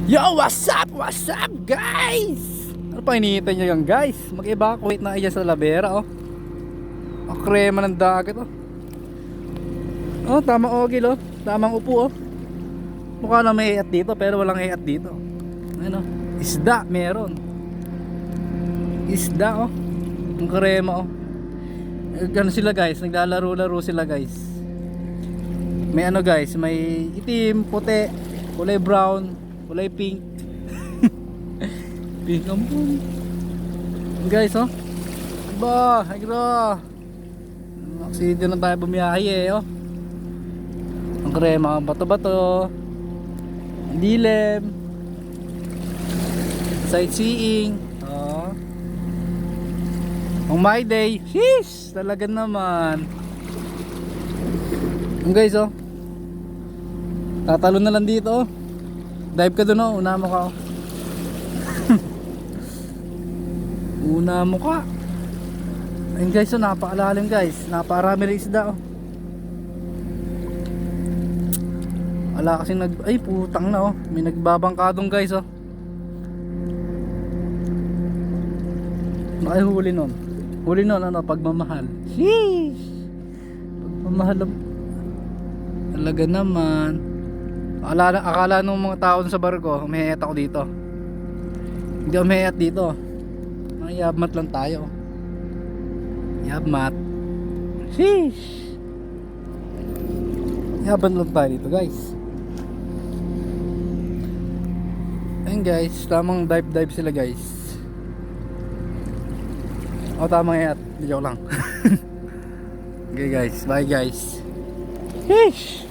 Yo, what's up? What's up, guys? Ano pa hinihintay nyo yan, guys? Mag-evacuate na iya sa Lavera, oh. Ang krema ng dagat, oh. Oh, tamang ogil, oh. Tamang upo, oh. Mukha na may iat dito, pero walang iat dito. Ano? Isda, meron. Isda, oh. Ang krema, oh. Ano sila, guys? Naglalaro-laro sila, guys. May ano, guys? May itim, puti, kulay brown, kulay pink. Pink ang pool. Guys, oh. Ba, agro. Oxygen na tayo bumiyahe, oh. Ang krema, bato-bato. Ang dilim. Sightseeing. Oh. Ang my day. Sheesh, talaga naman. Ang guys, oh. Tatalo na lang dito, oh. Dive ka dun, oh. Una mo ka, oh. Una mo ka. Ayun guys, oh. Napakalalim, guys. Napakarami rin isda, oh. Wala kasing ay, putang na, oh. May nagbabangkadong, guys, oh. Ay, huli nun. Huli nun, ano, pagmamahal. Sheesh. Pagmamahal. Talaga naman. Akala nung mga tao sa barko, umihiyat ako dito. Hindi umihiyat dito. Yabmat lang tayo. Yabmat. Sheesh. Yaban lang tayo dito, guys. Ayun, guys, tamang dive sila, guys. O, tamang hiyat. Joke lang. Okay, guys, bye, guys. Sheesh.